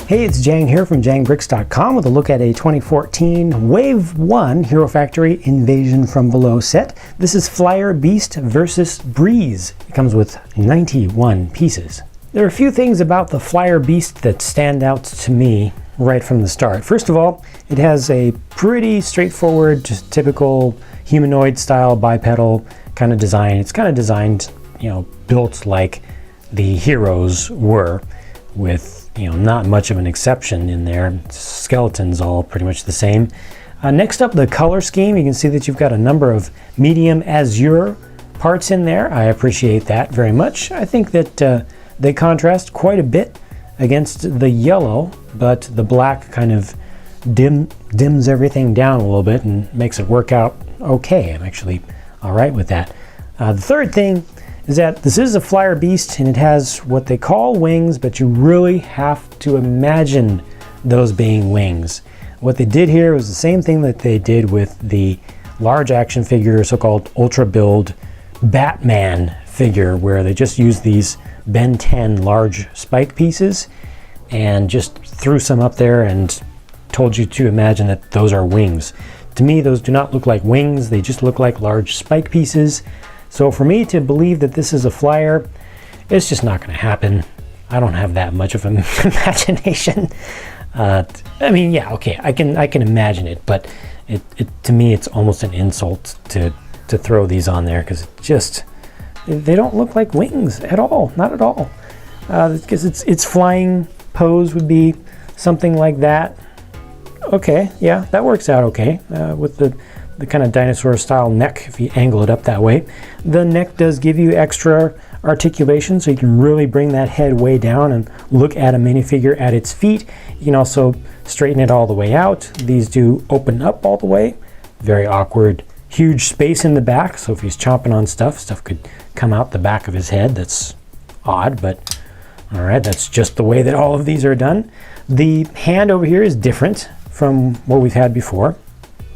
Hey, it's Jang here from JangBricks.com with a look at a 2014 Wave 1 Hero Factory Invasion from Below set. This is Flyer Beast versus Breez. It comes with 91 pieces. There are a few things about the Flyer Beast that stand out to me right from the start. First of all, it has a pretty straightforward, just typical humanoid style bipedal kind of design. It's kind of designed, built like the heroes were, with not much of an exception in there. Skeletons all pretty much the same. Next up, the color scheme. You can see that you've got a number of medium azure parts in there. I appreciate that very much. I think that they contrast quite a bit against the yellow, but the black kind of dims everything down a little bit and makes it work out okay. I'm actually all right with that. The third thing is that this is a Flyer Beast and it has what they call wings, but you really have to imagine those being wings. What they did here was the same thing that they did with the large action figure, so-called Ultra Build Batman figure, where they just used these Ben 10 large spike pieces and just threw some up there and told you to imagine that those are wings. To me, those do not look like wings, they just look like large spike pieces. So for me to believe that this is a flyer, it's just not going to happen. I don't have that much of an imagination. I mean, yeah, okay, I can imagine it, but to me it's almost an insult to throw these on there, because they don't look like wings at all, not at all. Because its flying pose would be something like that. Okay, yeah, that works out okay with the kind of dinosaur style neck if you angle it up that way. The neck does give you extra articulation, so you can really bring that head way down and look at a minifigure at its feet. You can also straighten it all the way out. These do open up all the way. Very awkward. Huge space in the back, so if he's chomping on stuff could come out the back of his head. That's odd, but all right, that's just the way that all of these are done. The hand over here is different from what we've had before.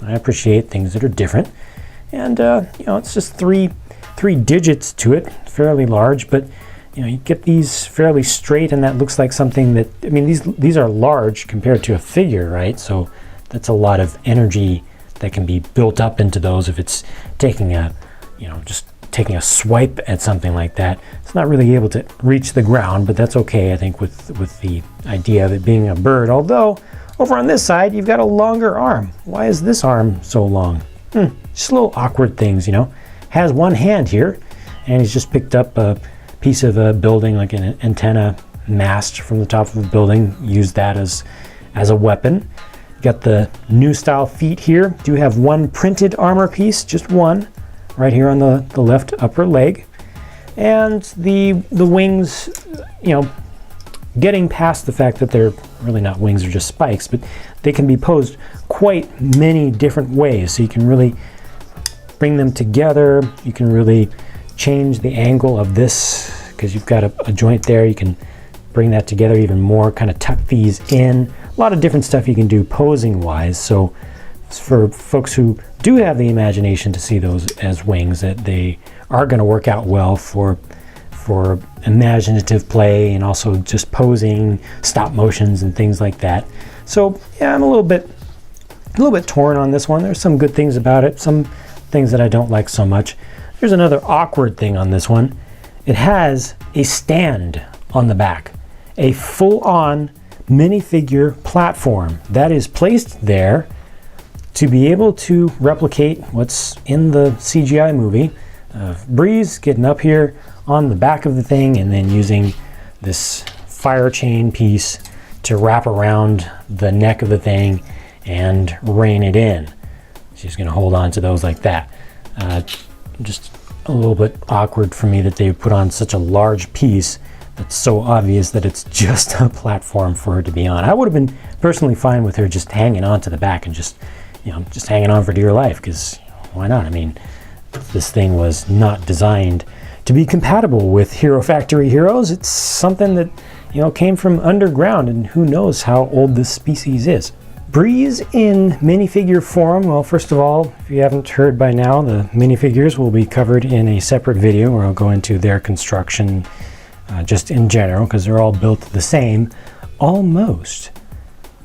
I appreciate things that are different, and it's just three digits to it, fairly large, but you get these fairly straight, and that looks like something that, I mean, these are large compared to a figure, right? So that's a lot of energy that can be built up into those if it's taking a just taking a swipe at something like that. It's not really able to reach the ground, but that's okay, I think, with the idea of it being a bird. Although over on this side, you've got a longer arm. Why is this arm so long? Just little awkward things, Has one hand here, and he's just picked up a piece of a building, like an antenna mast from the top of a building, used that as a weapon. Got the new style feet here. Do have one printed armor piece, just one, right here on the left upper leg. And the wings, getting past the fact that they're really not wings, they're just spikes, but they can be posed quite many different ways. So you can really bring them together. You can really change the angle of this, because you've got a joint there. You can bring that together even more, kind of tuck these in. A lot of different stuff you can do posing wise. So for folks who do have the imagination to see those as wings, that they are going to work out well for imaginative play, and also just posing, stop motions and things like that. So yeah, I'm a little bit torn on this one. There's some good things about it, some things that I don't like so much. There's another awkward thing on this one. It has a stand on the back, a full-on minifigure platform that is placed there to be able to replicate what's in the CGI movie. Breez getting up here on the back of the thing and then using this fire chain piece to wrap around the neck of the thing and rein it in. She's going to hold on to those like that. Just a little bit awkward for me that they put on such a large piece that's so obvious that it's just a platform for her to be on. I would have been personally fine with her just hanging on to the back and just hanging on for dear life, because why not? I mean, this thing was not designed to be compatible with Hero Factory heroes. It's something that came from underground, and who knows how old this species is. Breez in minifigure form. Well, first of all, if you haven't heard by now, the minifigures will be covered in a separate video where I'll go into their construction just in general, because they're all built the same. almost.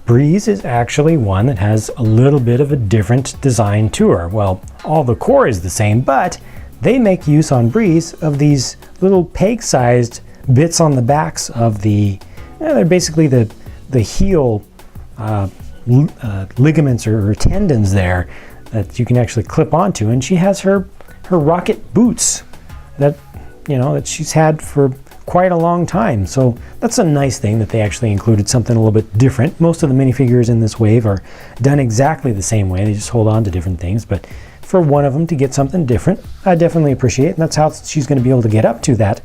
Breez is actually one that has a little bit of a different design to her. Well, all the core is the same, but they make use on Breez of these little peg-sized bits on the backs of they're basically the heel ligaments or tendons there that you can actually clip onto, and she has her rocket boots that she's had for quite a long time. So that's a nice thing that they actually included something a little bit different. Most of the minifigures in this wave are done exactly the same way. They just hold on to different things, but for one of them to get something different, I definitely appreciate it. And that's how she's going to be able to get up to that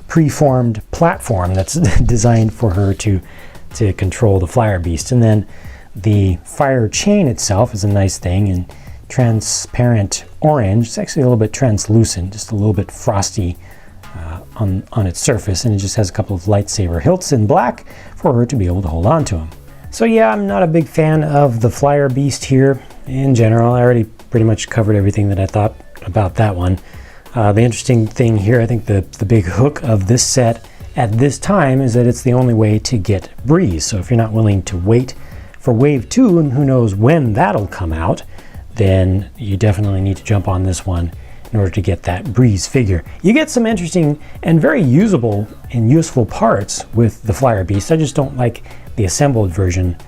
preformed platform that's designed for her to control the Flyer Beast. And then the fire chain itself is a nice thing in transparent orange. It's actually a little bit translucent, just a little bit frosty on its surface, and it just has a couple of lightsaber hilts in black for her to be able to hold on to them. So yeah, I'm not a big fan of the Flyer Beast here in general. I already pretty much covered everything that I thought about that one. The interesting thing here, I think the big hook of this set at this time is that it's the only way to get Breez. So if you're not willing to wait for Wave 2, and who knows when that'll come out, then you definitely need to jump on this one in order to get that Breez figure. You get some interesting and very usable and useful parts with the Flyer Beast. I just don't like the assembled version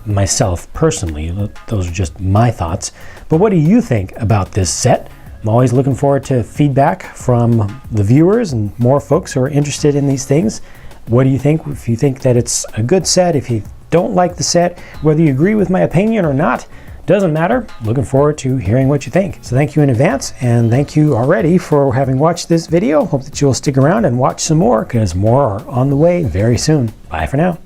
myself personally. Those are just my thoughts. But what do you think about this set? I'm always looking forward to feedback from the viewers and more folks who are interested in these things. What do you think? If you think that it's a good set, if you don't like the set, whether you agree with my opinion or not, doesn't matter. Looking forward to hearing what you think. So thank you in advance, and thank you already for having watched this video. Hope that you'll stick around and watch some more, because more are on the way very soon. Bye for now.